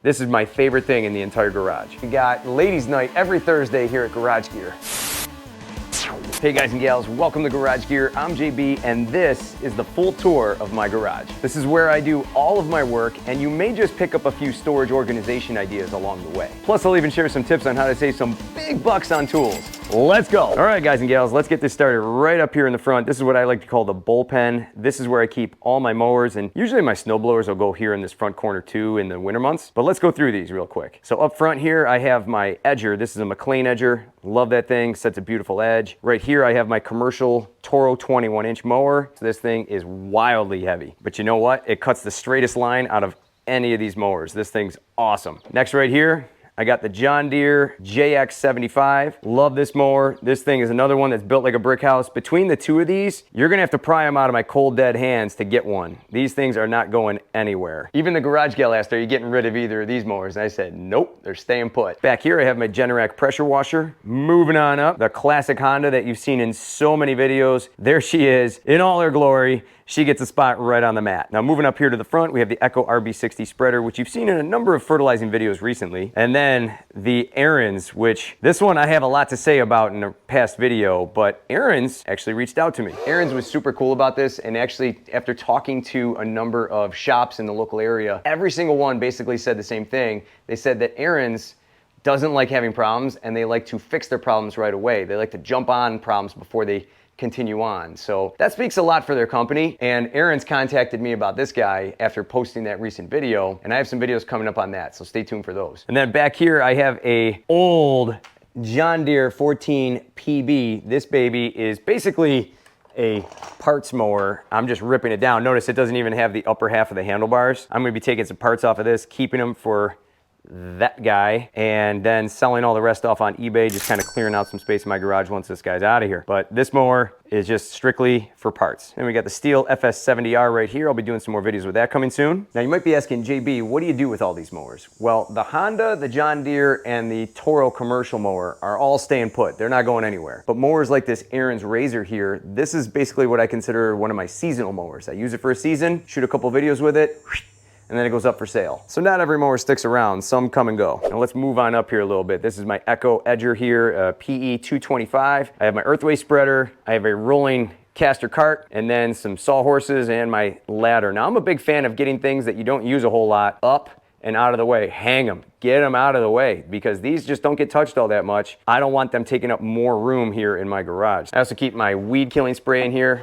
This is my favorite thing in the entire garage. We got ladies' night every Thursday here at Garage Gear. Hey guys and gals, welcome to Garage Gear. I'm JB and this is the full tour of my garage. This is where I do all of my work and you may just pick up a few storage organization ideas along the way. Plus I'll even share some tips on how to save some big bucks on tools. Let's go. All right guys and gals, let's get this started right up here in the front. This is what I like to call the bullpen. This is where I keep all my mowers and usually my snowblowers will go here in this front corner too in the winter months. But let's go through these real quick. So up front here I have my edger. This is a McLean edger. Love that thing, sets a beautiful edge. Right here I have my commercial Toro 21-inch mower. So this thing is wildly heavy. But you know what? It cuts the straightest line out of any of these mowers. This thing's awesome. Next right here, I got the John Deere JX75. Love this mower. This thing is another one that's built like a brick house. Between the two of these, you're gonna have to pry them out of my cold dead hands to get one. These things are not going anywhere. Even the garage gal asked, are you getting rid of either of these mowers? And I said, nope, they're staying put. Back here, I have my Generac pressure washer. Moving on up, the classic Honda that you've seen in so many videos. There she is in all her glory. She gets a spot right on the mat. Now moving up here to the front, we have the Echo RB60 spreader, which you've seen in a number of fertilizing videos recently. And then the Aaron's, which this one I have a lot to say about in a past video, but Aaron's actually reached out to me. Aaron's was super cool about this, and actually after talking to a number of shops in the local area, every single one basically said the same thing. They said that Aaron's doesn't like having problems and they like to fix their problems right away. They like to jump on problems before they continue on. So that speaks a lot for their company. And Aaron's contacted me about this guy after posting that recent video. And I have some videos coming up on that. So stay tuned for those. And then back here, I have a old John Deere 14 PB. This baby is basically a parts mower. I'm just ripping it down. Notice it doesn't even have the upper half of the handlebars. I'm gonna be taking some parts off of this, keeping them for that guy, and then selling all the rest off on eBay, just kind of clearing out some space in my garage once this guy's out of here. But this mower is just strictly for parts. And we got the Steel FS70R right here. I'll be doing some more videos with that coming soon. Now you might be asking, JB, what do you do with all these mowers? Well, the Honda, the John Deere, and the Toro commercial mower are all staying put. They're not going anywhere. But mowers like this Aaron's Razor here, this is basically what I consider one of my seasonal mowers. I use it for a season, shoot a couple videos with it, and then it goes up for sale. So not every mower sticks around, some come and go. Now let's move on up here a little bit. This is my Echo Edger here, PE 225. I have my earthway spreader, I have a rolling caster cart, and then some sawhorses and my ladder. Now I'm a big fan of getting things that you don't use a whole lot up and out of the way. Hang them, get them out of the way, because these just don't get touched all that much. I don't want them taking up more room here in my garage. I also keep my weed killing spray in here,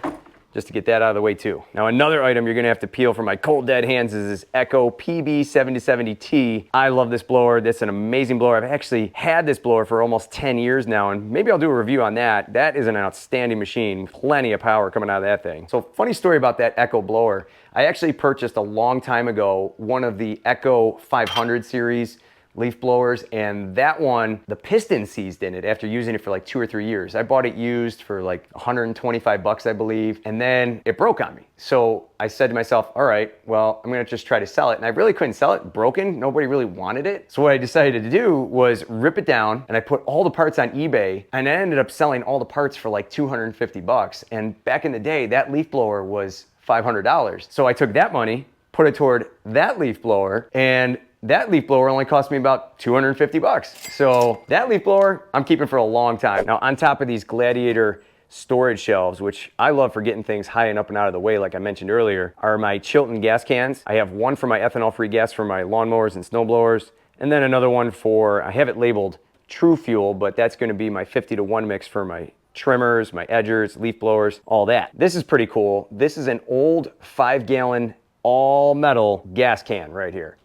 just to get that out of the way too. Now another item you're gonna have to peel from my cold dead hands is this Echo PB7070T. I love this blower. That's an amazing blower. I've actually had this blower for almost 10 years now, and maybe I'll do a review on that. That is an outstanding machine. Plenty of power coming out of that thing. So funny story about that Echo blower. I actually purchased a long time ago one of the Echo 500 series leaf blowers, and that one, the piston seized in it after using it for like 2 or 3 years. I bought it used for like 125 bucks, I believe, and then it broke on me. So I said to myself, all right, well, I'm gonna just try to sell it. And I really couldn't sell it, broken, nobody really wanted it. So what I decided to do was rip it down, and I put all the parts on eBay, and I ended up selling all the parts for like 250 bucks. And back in the day, that leaf blower was $500. So I took that money, put it toward that leaf blower, and that leaf blower only cost me about 250 bucks. So that leaf blower, I'm keeping for a long time. Now on top of these Gladiator storage shelves, which I love for getting things high and up and out of the way, like I mentioned earlier, are my Chilton gas cans. I have one for my ethanol-free gas for my lawnmowers and snowblowers, and then another one for, I have it labeled True Fuel, but that's gonna be my 50-to-1 mix for my trimmers, my edgers, leaf blowers, all that. This is pretty cool. This is an old 5-gallon all metal gas can right here.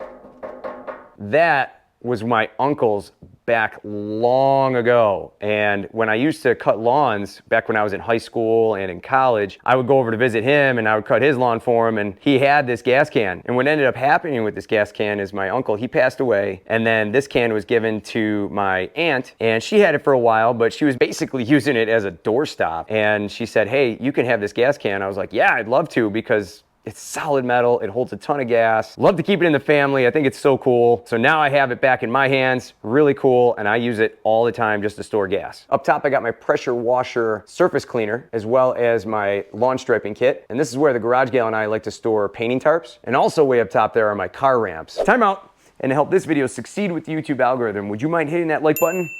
That was my uncle's back long ago. And when I used to cut lawns back when I was in high school and in college, I would go over to visit him and I would cut his lawn for him, and he had this gas can. And what ended up happening with this gas can is my uncle, he passed away, and then this can was given to my aunt, and she had it for a while, but she was basically using it as a doorstop. And she said, hey, you can have this gas can. I was like, yeah, I'd love to, because it's solid metal, it holds a ton of gas. Love to keep it in the family, I think it's so cool. So now I have it back in my hands, really cool, and I use it all the time just to store gas. Up top I got my pressure washer surface cleaner, as well as my lawn striping kit. And this is where the garage gal and I like to store painting tarps. And also way up top there are my car ramps. Time out. And to help this video succeed with the YouTube algorithm, would you mind hitting that like button?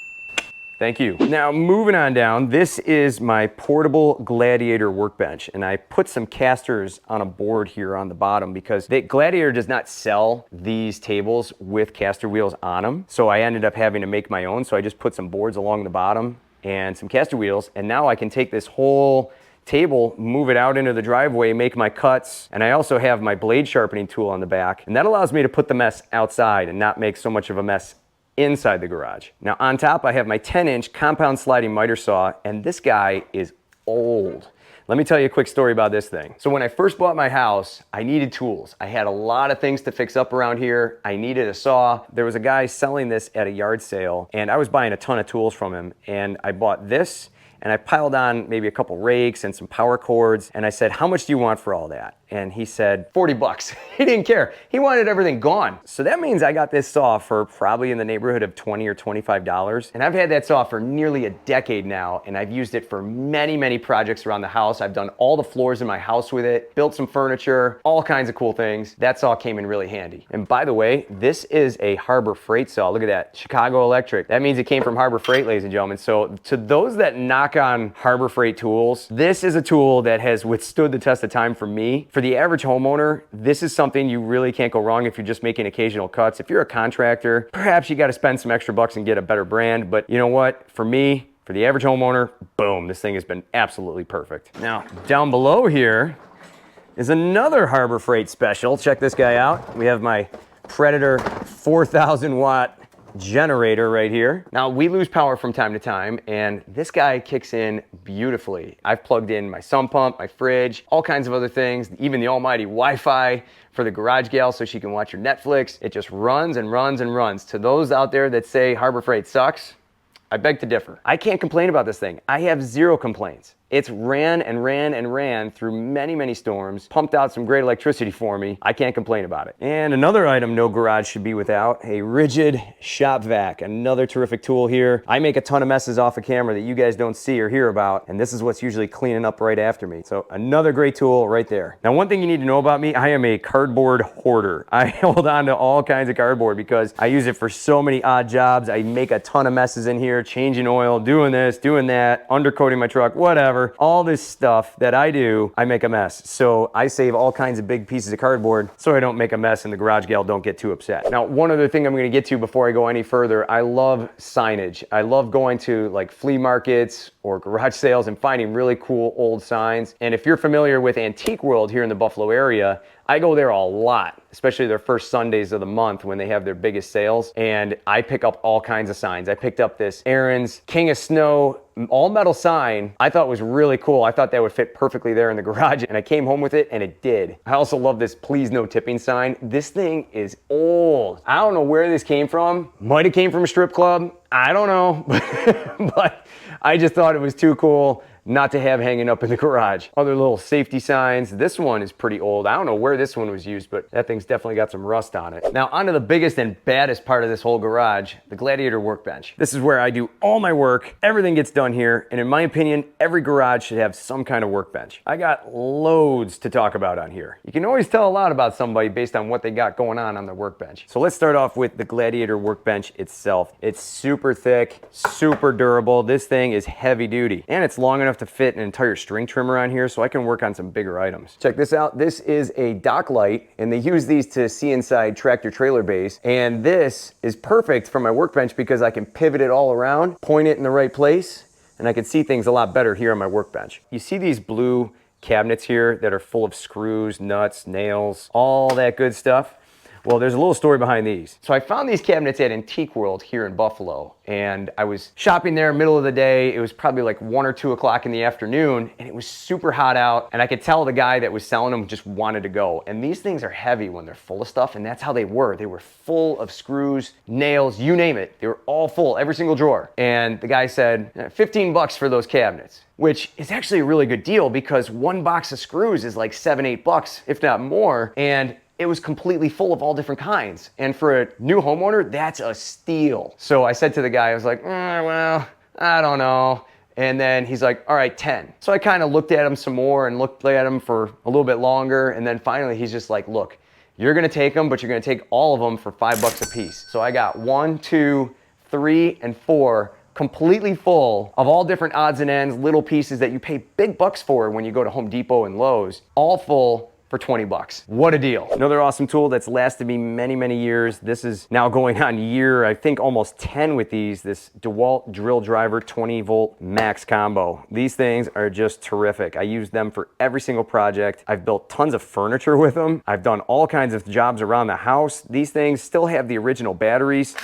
Thank you. Now moving on down, this is my portable Gladiator workbench, and I put some casters on a board here on the bottom because the Gladiator does not sell these tables with caster wheels on them. So I ended up having to make my own. So I just put some boards along the bottom and some caster wheels, and now I can take this whole table, move it out into the driveway, make my cuts, and I also have my blade sharpening tool on the back, and that allows me to put the mess outside and not make so much of a mess inside the garage. Now on top I have my 10-inch compound sliding miter saw, and this guy is old. Let me tell you a quick story about this thing. So when I first bought my house, I needed tools. I had a lot of things to fix up around here. I needed a saw. There was a guy selling this at a yard sale, and I was buying a ton of tools from him, and I bought this, and I piled on maybe a couple rakes and some power cords, and I said, how much do you want for all that? And he said, 40 bucks. He didn't care. He wanted everything gone. So that means I got this saw for probably in the neighborhood of $20 or $25. And I've had that saw for nearly a decade now, and I've used it for many, many projects around the house. I've done all the floors in my house with it, built some furniture, all kinds of cool things. That saw came in really handy. And by the way, this is a Harbor Freight saw. Look at that, Chicago Electric. That means it came from Harbor Freight, ladies and gentlemen. So to those that knock on Harbor Freight tools, this is a tool that has withstood the test of time for me. For the average homeowner, this is something you really can't go wrong if you're just making occasional cuts. If you're a contractor, perhaps you got to spend some extra bucks and get a better brand. But you know what? For me, for the average homeowner, boom, this thing has been absolutely perfect. Now, down below here is another Harbor Freight special. Check this guy out. We have my Predator 4,000 watt generator right here. Now we lose power from time to time, and this guy kicks in beautifully. I've plugged in my sump pump, my fridge, all kinds of other things, even the almighty Wi-Fi for the garage gal so she can watch her Netflix. It just runs and runs and runs. To those out there that say Harbor Freight sucks, I beg to differ. I can't complain about this thing. I have zero complaints. It's ran and ran and ran through many, many storms, pumped out some great electricity for me. I can't complain about it. And another item no garage should be without, a rigid shop vac. Another terrific tool here. I make a ton of messes off of camera that you guys don't see or hear about, and this is what's usually cleaning up right after me. So another great tool right there. Now, one thing you need to know about me, I am a cardboard hoarder. I hold on to all kinds of cardboard because I use it for so many odd jobs. I make a ton of messes in here, changing oil, doing this, doing that, undercoating my truck, whatever. All this stuff that I do, I make a mess. So I save all kinds of big pieces of cardboard so I don't make a mess and the garage gal don't get too upset. Now, one other thing I'm gonna get to before I go any further, I love signage. I love going to like flea markets or garage sales and finding really cool old signs. And if you're familiar with Antique World here in the Buffalo area, I go there a lot, especially their first Sundays of the month when they have their biggest sales. And I pick up all kinds of signs. I picked up this Aaron's King of Snow all metal sign. I thought it was really cool. I thought that would fit perfectly there in the garage, and I came home with it and it did. I also love this please no tipping sign. This thing is old. I don't know where this came from. Might have came from a strip club. I don't know, but I just thought it was too cool not to have hanging up in the garage. Other little safety signs. This one is pretty old. I don't know where this one was used, but that thing's definitely got some rust on it. Now onto the biggest and baddest part of this whole garage, the Gladiator workbench. This is where I do all my work. Everything gets done here, and in my opinion, every garage should have some kind of workbench. I got loads to talk about on here. You can always tell a lot about somebody based on what they got going on their workbench. So let's start off with the Gladiator workbench itself. It's super thick, super durable. This thing is heavy duty, and it's long enough to fit an entire string trimmer on here so I can work on some bigger items. Check this out. This is a dock light, and they use these to see inside tractor trailer bays. And this is perfect for my workbench because I can pivot it all around, point it in the right place, and I can see things a lot better here on my workbench. You see these blue cabinets here that are full of screws, nuts, nails, all that good stuff? Well, there's a little story behind these. So I found these cabinets at Antique World here in Buffalo, and I was shopping there middle of the day. It was probably like 1 or 2 o'clock in the afternoon, and it was super hot out, and I could tell the guy that was selling them just wanted to go. And these things are heavy when they're full of stuff, and that's how they were. They were full of screws, nails, you name it. They were all full, every single drawer. And the guy said, 15 bucks for those cabinets, which is actually a really good deal because 1 box of screws is like 7, 8 bucks, if not more. And it was completely full of all different kinds. And for a new homeowner, that's a steal. So I said to the guy, I was like, well, I don't know. And then he's like, all right, 10. So I kind of looked at him some more and looked at him for a little bit longer. And then finally he's just like, look, You're gonna take them, but you're gonna take all of them for $5 a piece. So I got 1, 2, 3, and 4 completely full of all different odds and ends, little pieces that you pay big bucks for when you go to Home Depot and Lowe's, all full for 20 bucks. What a deal. Another awesome tool that's lasted me many, many years. This is now going on year, I think almost 10 with these, this DeWalt drill driver 20 volt max combo. These things are just terrific. I use them for every single project. I've built tons of furniture with them. I've done all kinds of jobs around the house. These things still have the original batteries.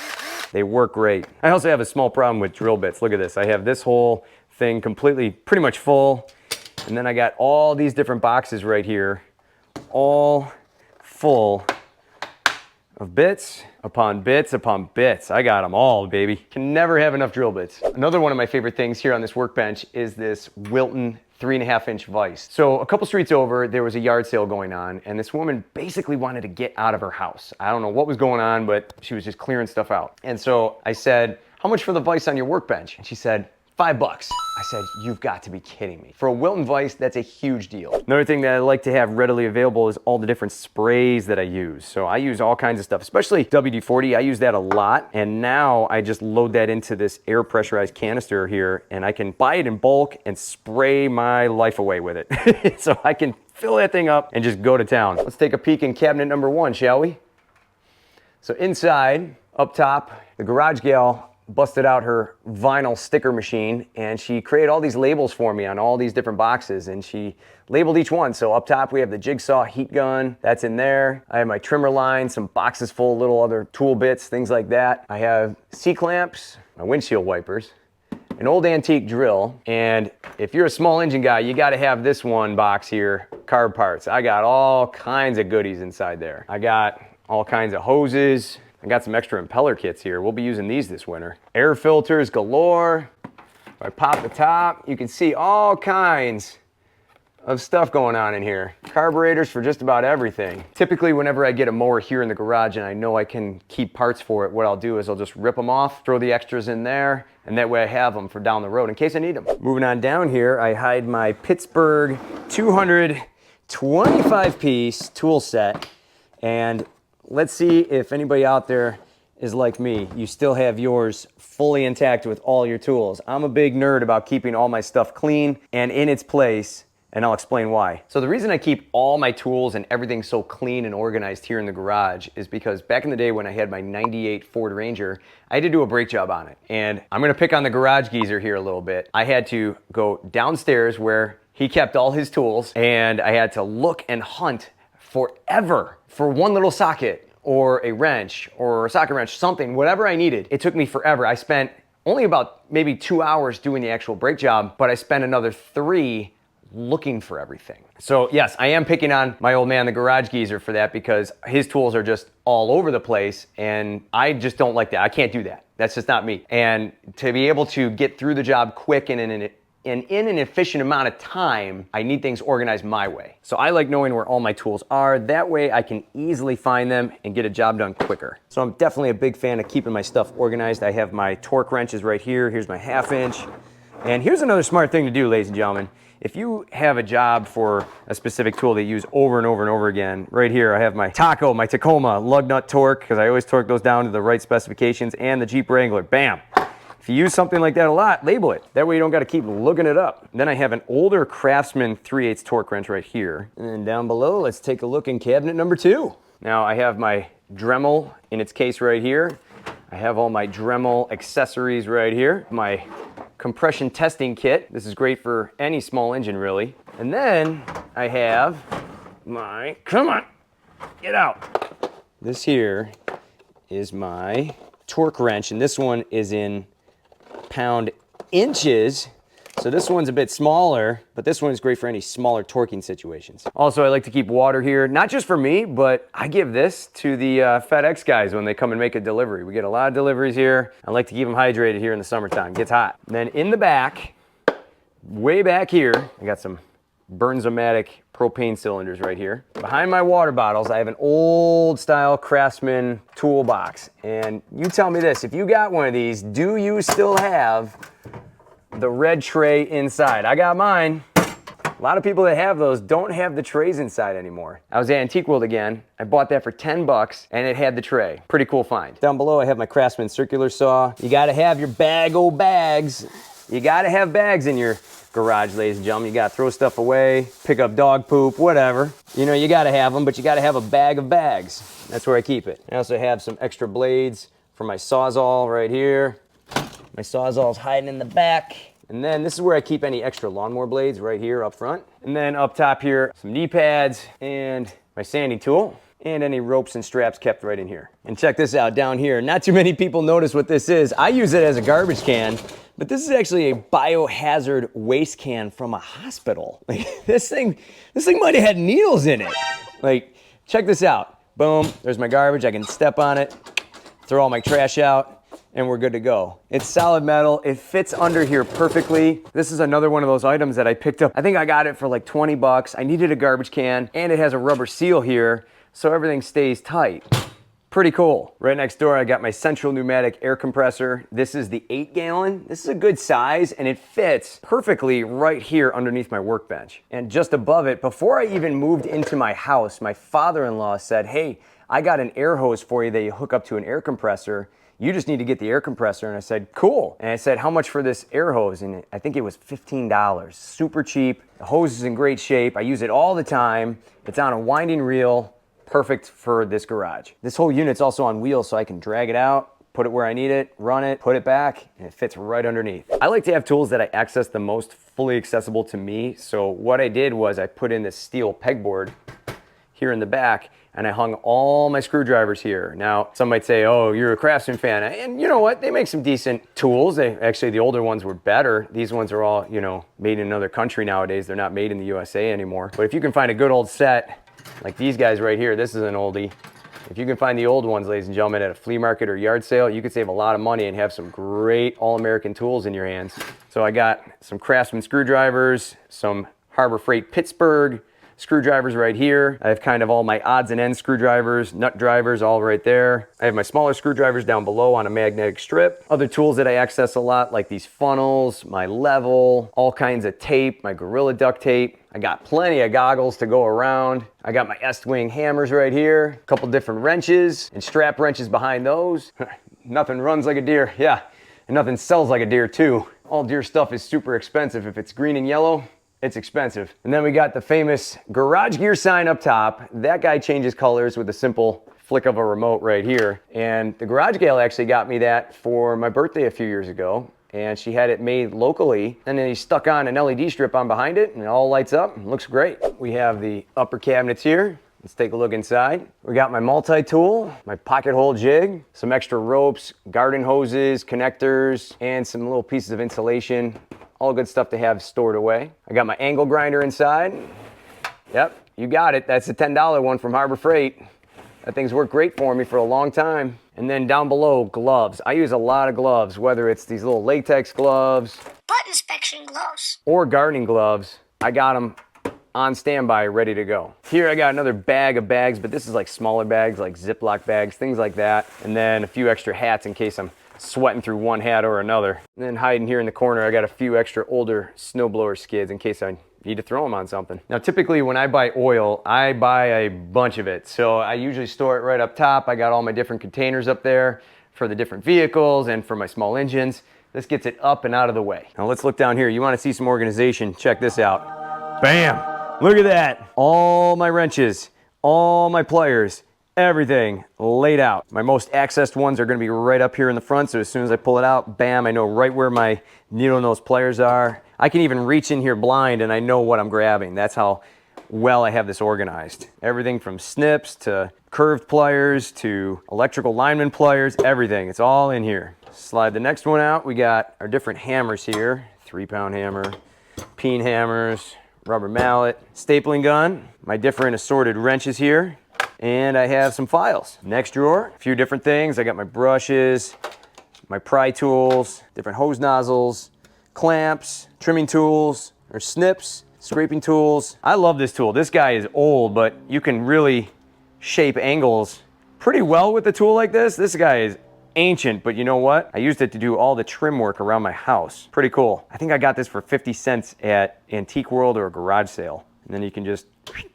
They work great. I also have a small problem with drill bits. Look at this. I have this whole thing completely, pretty much full. And then I got all these different boxes right here, all full of bits upon bits upon bits. I got them all, baby. Can never have enough drill bits. Another one of my favorite things here on this workbench is this Wilton 3.5-inch vise. So a couple streets over, there was a yard sale going on, and this woman basically wanted to get out of her house. I don't know what was going on, but she was just clearing stuff out. And so I said, how much for the vise on your workbench? And she said, $5. I said, you've got to be kidding me. For a Wilton vise, that's a huge deal. Another thing that I like to have readily available is all the different sprays that I use. So I use all kinds of stuff, especially WD-40. I use that a lot. And now I just load that into this air pressurized canister here, and I can buy it in bulk and spray my life away with it. So I can fill that thing up and just go to town. Let's take a peek in cabinet number 1, shall we? So inside, up top, the garage gal busted out her vinyl sticker machine, and she created all these labels for me on all these different boxes, and she labeled each one. So up top we have the jigsaw heat gun, that's in there. I have my trimmer line, some boxes full of little other tool bits, things like that. I have C-clamps, my windshield wipers, an old antique drill, and if you're a small engine guy, you got to have this one box here, carb parts. I got all kinds of goodies inside there. I got all kinds of hoses. I got some extra impeller kits here. We'll be using these this winter. Air filters galore. If I pop the top, you can see all kinds of stuff going on in here. Carburetors for just about everything. Typically, whenever I get a mower here in the garage and I know I can keep parts for it, what I'll do is I'll just rip them off, throw the extras in there, and that way I have them for down the road in case I need them. Moving on down here, I hide my Pittsburgh 225-piece tool set, and let's see if anybody out there is like me. You still have yours fully intact with all your tools. I'm a big nerd about keeping all my stuff clean and in its place, and I'll explain why. So the reason I keep all my tools and everything so clean and organized here in the garage is because back in the day when I had my '98 Ford Ranger, I had to do a brake job on it. And I'm gonna pick on the garage geezer here a little bit. I had to go downstairs where he kept all his tools, and I had to look and hunt forever for one little socket or a wrench or a socket wrench, something, whatever I needed. It took me forever. I spent only about maybe 2 hours doing the actual brake job, but I spent another 3 looking for everything. So yes, I am picking on my old man, the garage geezer, for that because his tools are just all over the place, and I just don't like that. I can't do that. That's just not me. And to be able to get through the job quick and in an efficient amount of time, I need things organized my way. So I like knowing where all my tools are. That way I can easily find them and get a job done quicker. So I'm definitely a big fan of keeping my stuff organized. I have my torque wrenches right here. Here's my 1/2 inch. And here's another smart thing to do, ladies and gentlemen. If you have a job for a specific tool that you use over and over and over again, right here I have my Tacoma lug nut torque, because I always torque those down to the right specifications, and the Jeep Wrangler, bam. If you use something like that a lot, label it. That way you don't gotta keep looking it up. Then I have an older Craftsman 3/8 torque wrench right here. And then down below, let's take a look in cabinet number 2. Now I have my Dremel in its case right here. I have all my Dremel accessories right here. My compression testing kit. This is great for any small engine really. And then I have my, come on, get out. This here is my torque wrench, and this one is in pound inches. So this one's a bit smaller, but this one is great for any smaller torquing situations. Also, I like to keep water here, not just for me, but I give this to the FedEx guys when they come and make a delivery. We get a lot of deliveries here. I like to keep them hydrated here in the summertime. It gets hot. And then in the back, way back here, I got some Bernzomatic propane cylinders right here. Behind my water bottles, I have an old style Craftsman toolbox. And you tell me this, if you got one of these, do you still have the red tray inside? I got mine. A lot of people that have those don't have the trays inside anymore. I was at Antique World again. I bought that for 10 bucks and it had the tray. Pretty cool find. Down below I have my Craftsman circular saw. You gotta have your bag o' bags. You gotta have bags in your garage, ladies and gentlemen. You gotta throw stuff away, pick up dog poop, whatever. You know, you gotta have them, but you gotta have a bag of bags. That's where I keep it. I also have some extra blades for my Sawzall right here. My Sawzall's hiding in the back. And then this is where I keep any extra lawnmower blades right here up front. And then up top here, some knee pads and my sanding tool and any ropes and straps kept right in here. And check this out down here. Not too many people notice what this is. I use it as a garbage can, but this is actually a biohazard waste can from a hospital. Like this thing might have had needles in it. Like, check this out. Boom, there's my garbage. I can step on it, throw all my trash out, and we're good to go. It's solid metal. It fits under here perfectly. This is another one of those items that I picked up. I think I got it for like 20 bucks. I needed a garbage can, and it has a rubber seal here, so everything stays tight. Pretty cool. Right next door, I got my central pneumatic air compressor. This is the 8-gallon. This is a good size, and it fits perfectly right here underneath my workbench. And just above it, before I even moved into my house, my father-in-law said, hey, I got an air hose for you that you hook up to an air compressor. You just need to get the air compressor. And I said, cool. And I said, how much for this air hose? And I think it was $15. Super cheap. The hose is in great shape. I use it all the time. It's on a winding reel. Perfect for this garage. This whole unit's also on wheels, so I can drag it out, put it where I need it, run it, put it back, and it fits right underneath. I like to have tools that I access the most fully accessible to me. So what I did was I put in this steel pegboard here in the back, and I hung all my screwdrivers here. Now, some might say, oh, you're a Craftsman fan. And you know what? They make some decent tools. Actually, the older ones were better. These ones are all, you know, made in another country nowadays. They're not made in the USA anymore. But if you can find a good old set, like these guys right here, this is an oldie. If you can find the old ones, ladies and gentlemen, at a flea market or yard sale, you could save a lot of money and have some great all-American tools in your hands. So I got some Craftsman screwdrivers, some Harbor Freight Pittsburgh screwdrivers right here. I have kind of all my odds and ends screwdrivers, nut drivers, all right there. I have my smaller screwdrivers down below on a magnetic strip. Other tools that I access a lot, like these funnels, my level, all kinds of tape, my Gorilla duct tape. I got plenty of goggles to go around. I got my Estwing hammers right here, a couple different wrenches and strap wrenches behind those. Nothing runs like a deer, yeah, and nothing sells like a deer too. All deer stuff is super expensive. If it's green and yellow, it's expensive. And then we got the famous Garage Gear sign up top. That guy changes colors with a simple flick of a remote right here. And the garage gal actually got me that for my birthday a few years ago. And she had it made locally. And then he stuck on an LED strip on behind it and it all lights up and looks great. We have the upper cabinets here. Let's take a look inside. We got my multi-tool, my pocket hole jig, some extra ropes, garden hoses, connectors, and some little pieces of insulation. All good stuff to have stored away. I got my angle grinder inside. Yep, you got it. That's the $10 one from Harbor Freight. That thing's worked great for me for a long time. And then down below, gloves. I use a lot of gloves, whether it's these little latex gloves, butt inspection gloves, or gardening gloves. I got them on standby, ready to go. Here I got another bag of bags, but this is like smaller bags, like Ziploc bags, things like that. And then a few extra hats in case I'm sweating through one hat or another. And then hiding here in the corner, I got a few extra older snowblower skids in case I need to throw them on something. Now, typically when I buy oil, I buy a bunch of it. So I usually store it right up top. I got all my different containers up there for the different vehicles and for my small engines. This gets it up and out of the way. Now let's look down here. You want to see some organization? Check this out. Bam! Look at that. All my wrenches, all my pliers, everything laid out. My most accessed ones are going to be right up here in the front, so as soon as I pull it out, bam, I know right where my needle nose pliers are. I can even reach in here blind and I know what I'm grabbing. That's how well I have this organized. Everything from snips to curved pliers to electrical lineman pliers, everything. It's all in here. Slide the next one out. We got our different hammers here. 3-pound hammer, peen hammers, rubber mallet, stapling gun, my different assorted wrenches here, and I have some files. Next drawer, a few different things. I got my brushes, my pry tools, different hose nozzles, clamps, trimming tools, or snips, scraping tools. I love this tool. This guy is old, but you can really shape angles pretty well with a tool like this. This guy is ancient, but you know what? I used it to do all the trim work around my house. Pretty cool. I think I got this for 50 cents at Antique World or a garage sale. And then you can just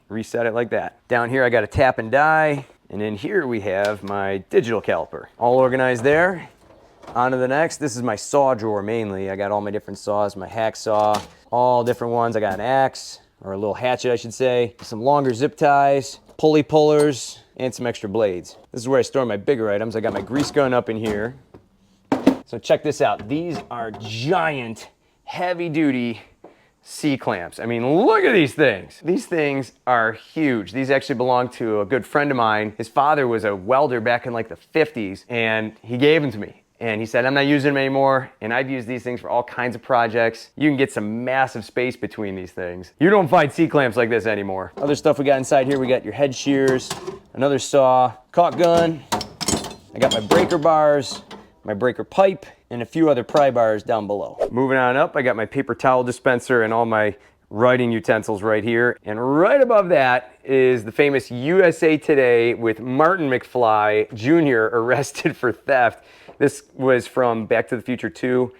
reset it like that. Down here I got a tap and die. And in here we have my digital caliper. All organized there. On to the next. This is my saw drawer mainly. I got all my different saws, my hacksaw, all different ones. I got an axe, or a little hatchet I should say, some longer zip ties, pulley pullers, and some extra blades. This is where I store my bigger items. I got my grease gun up in here. So check this out. These are giant, heavy duty C-clamps. I mean, look at these things. These things are huge. These actually belong to a good friend of mine. His father was a welder back in like the 50s, and he gave them to me. And he said, I'm not using them anymore, and I've used these things for all kinds of projects. You can get some massive space between these things. You don't find C-clamps like this anymore. Other stuff we got inside here, we got your head shears, another saw, caulk gun. I got my breaker bars, my breaker pipe, and a few other pry bars down below. Moving on up, I got my paper towel dispenser and all my writing utensils right here. And right above that is the famous USA Today with Martin McFly Jr. arrested for theft. This was from Back to the Future 2.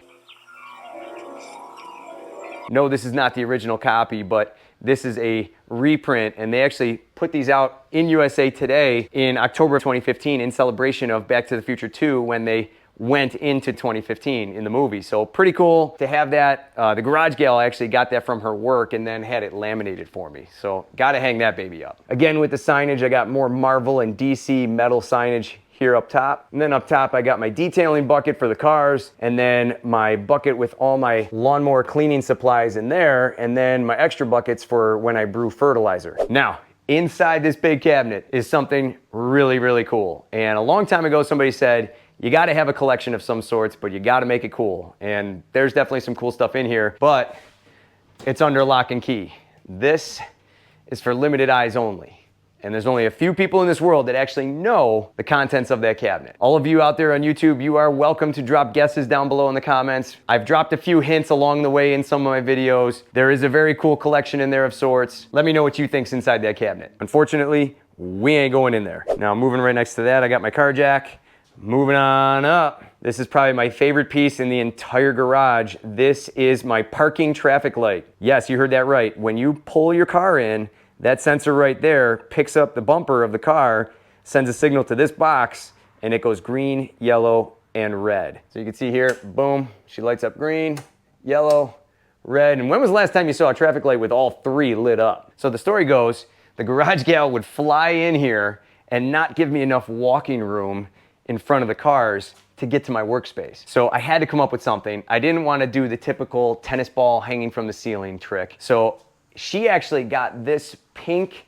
No, this is not the original copy, but this is a reprint, and they actually put these out in USA Today in October of 2015 in celebration of Back to the Future 2 when they went into 2015 in the movie. So pretty cool to have that. The garage gal actually got that from her work and then had it laminated for me. So gotta hang that baby up. Again, with the signage, I got more Marvel and DC metal signage here up top. And then up top, I got my detailing bucket for the cars, and then my bucket with all my lawnmower cleaning supplies in there, and then my extra buckets for when I brew fertilizer. Now, inside this big cabinet is something really, really cool. And a long time ago, somebody said, you gotta have a collection of some sorts, but you gotta make it cool. And there's definitely some cool stuff in here, but it's under lock and key. This is for limited eyes only. And there's only a few people in this world that actually know the contents of that cabinet. All of you out there on YouTube, you are welcome to drop guesses down below in the comments. I've dropped a few hints along the way in some of my videos. There is a very cool collection in there of sorts. Let me know what you think's inside that cabinet. Unfortunately, we ain't going in there. Now, moving right next to that, I got my car jack. Moving on up. This is probably my favorite piece in the entire garage. This is my parking traffic light. Yes, you heard that right. When you pull your car in, that sensor right there picks up the bumper of the car, sends a signal to this box, and it goes green, yellow, and red. So you can see here, boom, she lights up green, yellow, red. And when was the last time you saw a traffic light with all three lit up? So the story goes, the garage gal would fly in here and not give me enough walking room in front of the cars to get to my workspace. So I had to come up with something. I didn't want to do the typical tennis ball hanging from the ceiling trick. So she actually got this pink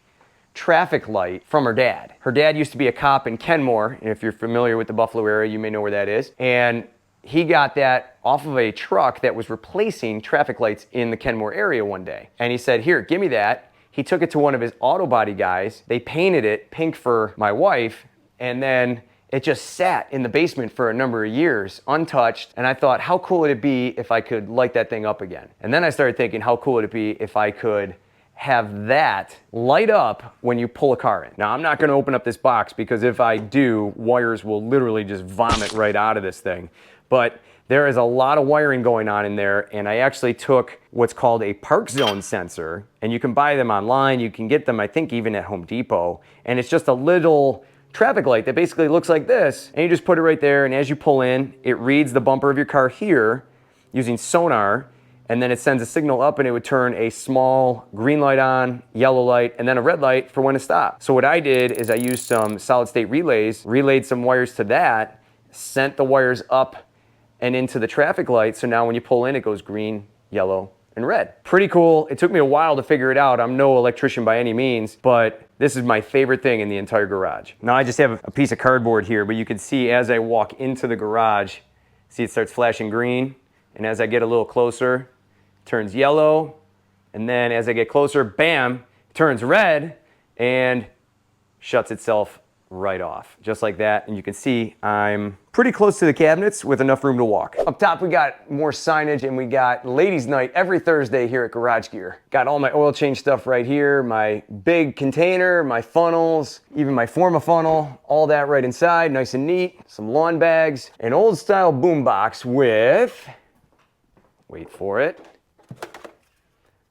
traffic light from her dad. Her dad used to be a cop in Kenmore, and if you're familiar with the Buffalo area, you may know where that is. And he got that off of a truck that was replacing traffic lights in the Kenmore area one day. And he said, here, give me that. He took it to one of his auto body guys. They painted it pink for my wife, and then it just sat in the basement for a number of years, untouched, and I thought, how cool would it be if I could light that thing up again? And then I started thinking, how cool would it be if I could have that light up when you pull a car in? Now, I'm not gonna open up this box because if I do, wires will literally just vomit right out of this thing. But there is a lot of wiring going on in there, and I actually took what's called a park zone sensor, and you can buy them online, you can get them, I think, even at Home Depot, and it's just a little traffic light that basically looks like this, and you just put it right there, and as you pull in, it reads the bumper of your car here using sonar, and then it sends a signal up and it would turn a small green light on, yellow light, and then a red light for when to stop. So what I did is I used some solid state relays, relayed some wires to that, sent the wires up and into the traffic light, so now when you pull in, it goes green, yellow, and red. Pretty cool. It took me a while to figure it out. I'm no electrician by any means, but this is my favorite thing in the entire garage. Now I just have a piece of cardboard here, but you can see as I walk into the garage, see it starts flashing green, and as I get a little closer, it turns yellow, and then as I get closer, bam, it turns red, and shuts itself right off, just like that. And you can see I'm pretty close to the cabinets with enough room to walk. Up top, we got more signage, and we got ladies' night every Thursday here at Garage Gear. Got all my oil change stuff right here, my big container, my funnels, even my Forma funnel, all that right inside, nice and neat. Some lawn bags, an old style boom box with, wait for it,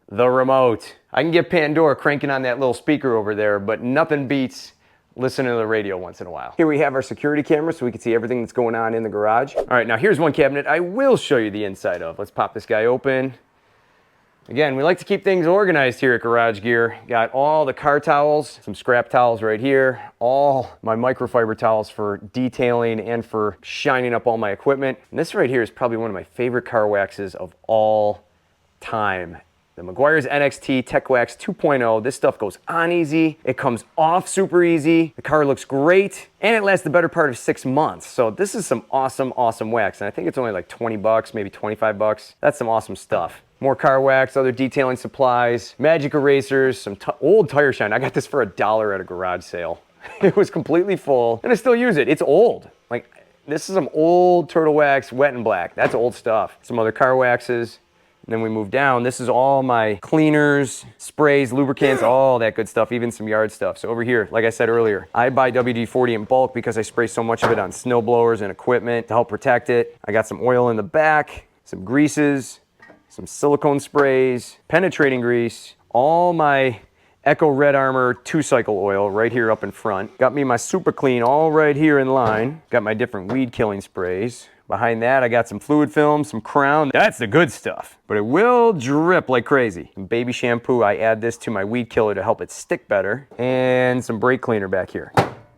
the remote. I can get Pandora cranking on that little speaker over there, but nothing beats listening to the radio once in a while. Here we have our security camera so we can see everything that's going on in the garage. All right, now here's one cabinet I will show you the inside of. Let's pop this guy open. Again, we like to keep things organized here at Garage Gear. Got all the car towels, some scrap towels right here, all my microfiber towels for detailing and for shining up all my equipment. And this right here is probably one of my favorite car waxes of all time. The Meguiar's NXT Tech Wax 2.0. This stuff goes on easy. It comes off super easy. The car looks great, and it lasts the better part of 6 months. So this is some awesome, awesome wax. And I think it's only like 20 bucks, maybe 25 bucks. That's some awesome stuff. More car wax, other detailing supplies, magic erasers, some old tire shine. I got this for $1 at a garage sale. It was completely full, and I still use it. It's old. Like, this is some old Turtle Wax Wet and Black. That's old stuff. Some other car waxes. And then we move down. This is all my cleaners, sprays, lubricants, all that good stuff, even some yard stuff. So over here, like I said earlier, I buy WD-40 in bulk because I spray so much of it on snow blowers and equipment to help protect it. I got some oil in the back, some greases, some silicone sprays, penetrating grease, all my Echo Red Armor 2-cycle oil right here up in front. Got me my Super Clean all right here in line. Got my different weed killing sprays. Behind that, I got some fluid film, some Crown. That's the good stuff, but it will drip like crazy. Some baby shampoo, I add this to my weed killer to help it stick better. And some brake cleaner back here.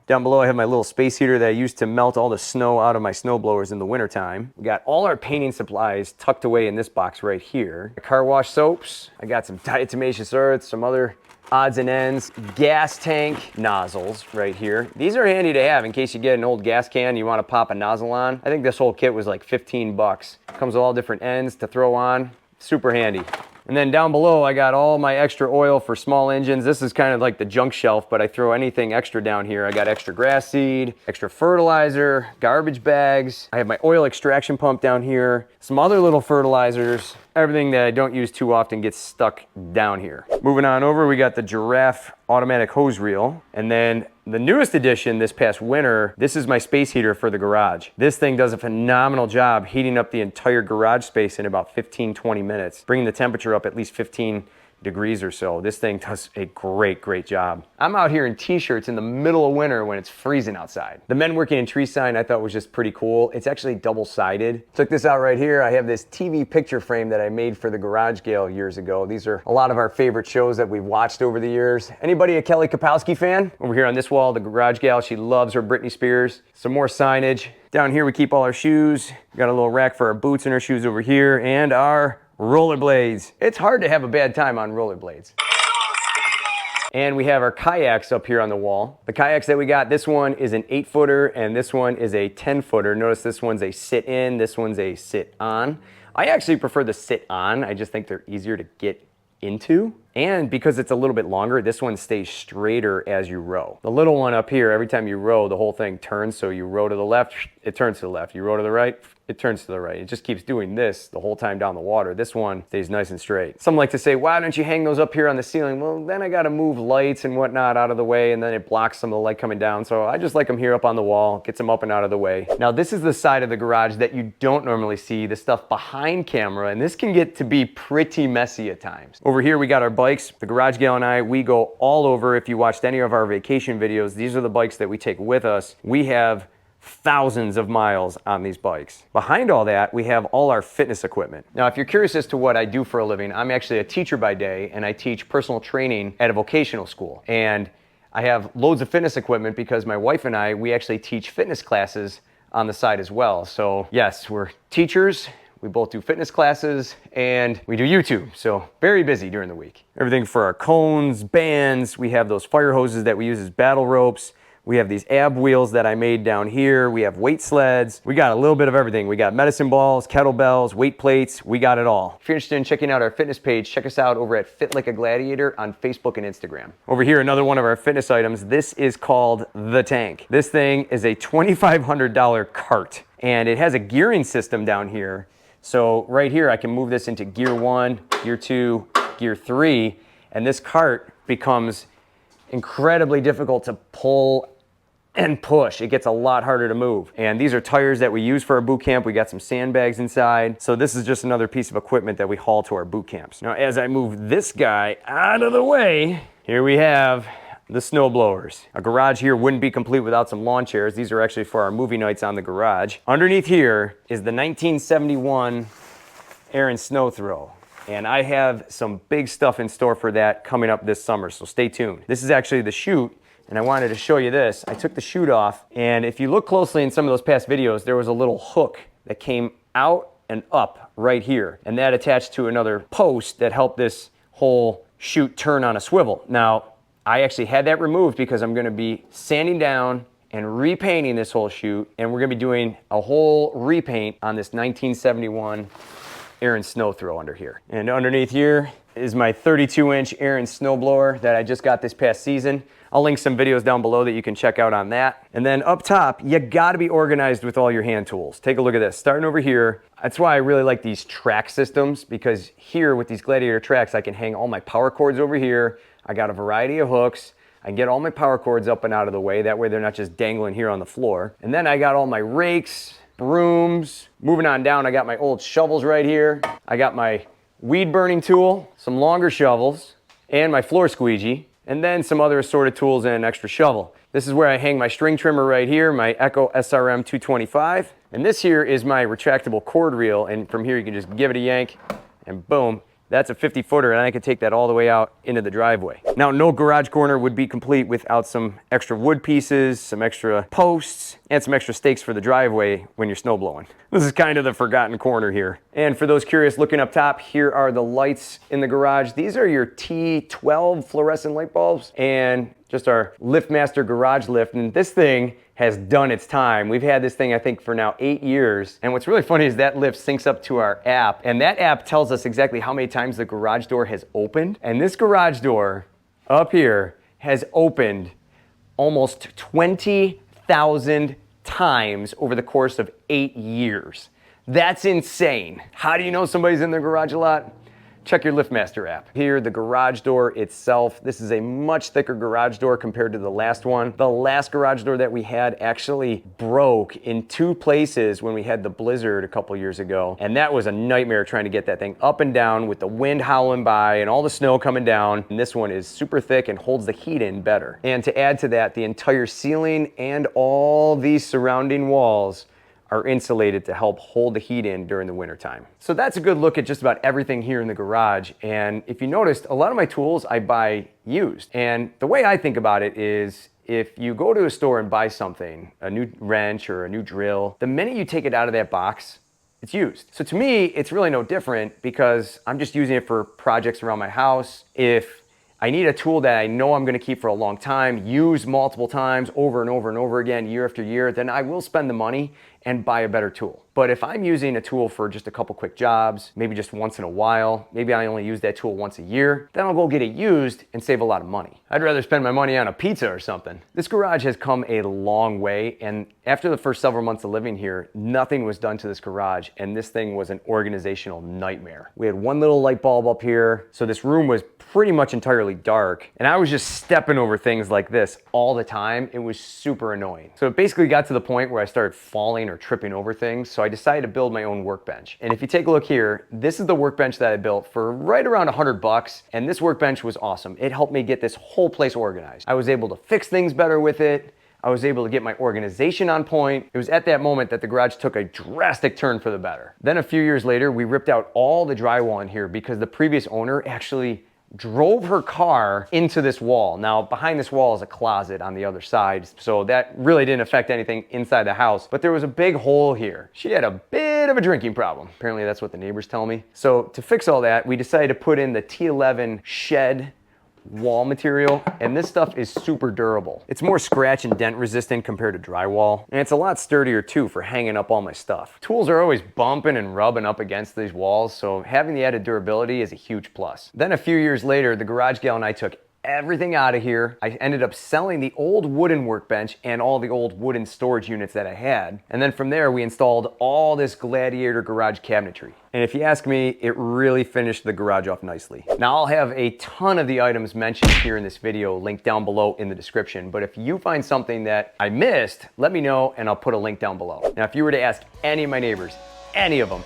Down below, I have my little space heater that I use to melt all the snow out of my snow blowers in the wintertime. We got all our painting supplies tucked away in this box right here. Car wash soaps. I got some diatomaceous earth, some other odds and ends, gas tank nozzles right here. These are handy to have in case you get an old gas can and you want to pop a nozzle on. I think this whole kit was like 15 bucks. Comes with all different ends to throw on. Super handy. And then down below, I got all my extra oil for small engines. This is kind of like the junk shelf, but I throw anything extra down here. I got extra grass seed, extra fertilizer, garbage bags. I have my oil extraction pump down here, some other little fertilizers. Everything that I don't use too often gets stuck down here. Moving on over, we got the Giraffe automatic hose reel. And then the newest addition this past winter, this is my space heater for the garage. This thing does a phenomenal job heating up the entire garage space in about 15-20 minutes, bringing the temperature up at least 15 degrees or so. This thing does a great, great job. I'm out here in t-shirts in the middle of winter when it's freezing outside. The men working in tree sign I thought was just pretty cool. It's actually double-sided. Took this out right here. I have this TV picture frame that I made for the Garage Gale years ago. These are a lot of our favorite shows that we've watched over the years. Anybody a Kelly Kapowski fan? Over here on this wall, the Garage Gal, she loves her Britney Spears. Some more signage. Down here we keep all our shoes. We got a little rack for our boots and our shoes over here, and our rollerblades. It's hard to have a bad time on rollerblades. And we have our kayaks up here on the wall. The kayaks that we got, this one is an 8-footer and this one is a 10-footer. Notice this one's a sit-in, this one's a sit-on. I actually prefer the sit-on. I just think they're easier to get into. And because it's a little bit longer, this one stays straighter as you row. The little one up here, every time you row, the whole thing turns. So you row to the left, it turns to the left. You row to the right, it turns to the right. It just keeps doing this the whole time down the water. This one stays nice and straight. Some like to say, why don't you hang those up here on the ceiling? Well, then I got to move lights and whatnot out of the way, and then it blocks some of the light coming down. So I just like them here up on the wall, gets them up and out of the way. Now this is the side of the garage that you don't normally see, the stuff behind camera, and this can get to be pretty messy at times. Over here we got our bikes. The Garage Gal and I, we go all over. If you watched any of our vacation videos, these are the bikes that we take with us. We have thousands of miles on these bikes. Behind all that, we have all our fitness equipment. Now, if you're curious as to what I do for a living, I'm actually a teacher by day, and I teach personal training at a vocational school. And I have loads of fitness equipment because my wife and I, we actually teach fitness classes on the side as well. So yes, we're teachers. We both do fitness classes and we do YouTube, so very busy during the week. Everything for our cones, bands, we have those fire hoses that we use as battle ropes, We have these ab wheels that I made down here. We have weight sleds. We got a little bit of everything. We got medicine balls, kettlebells, weight plates. We got it all. If you're interested in checking out our fitness page, check us out over at Fit Like a Gladiator on Facebook and Instagram. Over here, another one of our fitness items. This is called the Tank. This thing is a $2,500 cart, and it has a gearing system down here. So right here, I can move this into gear 1, gear 2, gear 3, and this cart becomes incredibly difficult to pull and push. It gets a lot harder to move. And these are tires that we use for our boot camp. We got some sandbags inside. So this is just another piece of equipment that we haul to our boot camps. Now, as I move this guy out of the way, here we have the snowblowers. A garage here wouldn't be complete without some lawn chairs. These are actually for our movie nights on the garage. Underneath here is the 1971 Aaron Snow Throw. And I have some big stuff in store for that coming up this summer, so stay tuned. This is actually the chute, and I wanted to show you this. I took the chute off, and if you look closely in some of those past videos, there was a little hook that came out and up right here, and that attached to another post that helped this whole chute turn on a swivel. Now, I actually had that removed because I'm gonna be sanding down and repainting this whole chute, and we're gonna be doing a whole repaint on this 1971 Aaron Snow Throw under here. And underneath here is my 32-inch Aaron snowblower that I just got this past season. I'll link some videos down below that you can check out on that. And then up top, you gotta be organized with all your hand tools. Take a look at this. Starting over here, that's why I really like these track systems, because here with these Gladiator tracks, I can hang all my power cords over here. I got a variety of hooks. I can get all my power cords up and out of the way. That way they're not just dangling here on the floor. And then I got all my rakes, brooms. Moving on down, I got my old shovels right here. I got my weed burning tool, some longer shovels, and my floor squeegee, and then some other assorted tools and an extra shovel. This is where I hang my string trimmer right here, my Echo SRM 225. And this here is my retractable cord reel, and from here you can just give it a yank, and boom. That's a 50-footer, and I can take that all the way out into the driveway. Now, no garage corner would be complete without some extra wood pieces, some extra posts, and some extra stakes for the driveway when you're snow blowing. This is kind of the forgotten corner here. And for those curious looking up top, here are the lights in the garage. These are your T12 fluorescent light bulbs and just our LiftMaster garage lift. And this thing has done its time. We've had this thing, I think, for now 8 years. And what's really funny is that lift syncs up to our app, and that app tells us exactly how many times the garage door has opened. And this garage door up here has opened almost 20,000 times over the course of 8 years. That's insane. How do you know somebody's in their garage a lot? Check your LiftMaster app. Here, the garage door itself, this is a much thicker garage door compared to the last one. The last garage door that we had actually broke in 2 places when we had the blizzard a couple years ago. And that was a nightmare trying to get that thing up and down with the wind howling by and all the snow coming down. And this one is super thick and holds the heat in better. And to add to that, the entire ceiling and all these surrounding walls are insulated to help hold the heat in during the winter time. So that's a good look at just about everything here in the garage. And if you noticed, a lot of my tools I buy used. And the way I think about it is, if you go to a store and buy something, a new wrench or a new drill, the minute you take it out of that box, it's used. So to me, it's really no different because I'm just using it for projects around my house. If I need a tool that I know I'm gonna keep for a long time, use multiple times over and over and over again, year after year, then I will spend the money and buy a better tool. But if I'm using a tool for just a couple quick jobs, maybe just once in a while, maybe I only use that tool once a year, then I'll go get it used and save a lot of money. I'd rather spend my money on a pizza or something. This garage has come a long way, and after the first several months of living here, nothing was done to this garage, and this thing was an organizational nightmare. We had one little light bulb up here, so this room was pretty much entirely dark, and I was just stepping over things like this all the time. It was super annoying. So it basically got to the point where I started falling or tripping over things, so I decided to build my own workbench. And if you take a look here, this is the workbench that I built for right around $100, and this workbench was awesome. It helped me get this whole place organized. I was able to fix things better with it. I was able to get my organization on point. It was at that moment that the garage took a drastic turn for the better. Then a few years later, we ripped out all the drywall in here because the previous owner actually drove her car into this wall. Now, behind this wall is a closet on the other side, so that really didn't affect anything inside the house, but there was a big hole here. She had a bit of a drinking problem. Apparently that's what the neighbors tell me. So to fix all that, we decided to put in the T11 shed wall material, and this stuff is super durable. It's more scratch and dent resistant compared to drywall, and it's a lot sturdier too for hanging up all my stuff. Tools are always bumping and rubbing up against these walls, so having the added durability is a huge plus. Then a few years later, the garage gal and I took everything out of here. I ended up selling the old wooden workbench and all the old wooden storage units that I had. And then from there, we installed all this Gladiator garage cabinetry. And if you ask me, it really finished the garage off nicely. Now I'll have a ton of the items mentioned here in this video linked down below in the description, but if you find something that I missed, let me know and I'll put a link down below. Now if you were to ask any of my neighbors, any of them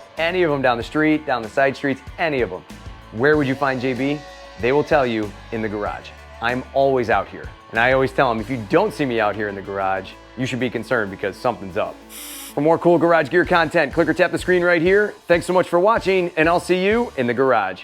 down the street, down the side streets, any of them, where would you find JB? They will tell you in the garage. I'm always out here. And I always tell them, if you don't see me out here in the garage, you should be concerned because something's up. For more cool garage gear content, click or tap the screen right here. Thanks so much for watching, and I'll see you in the garage.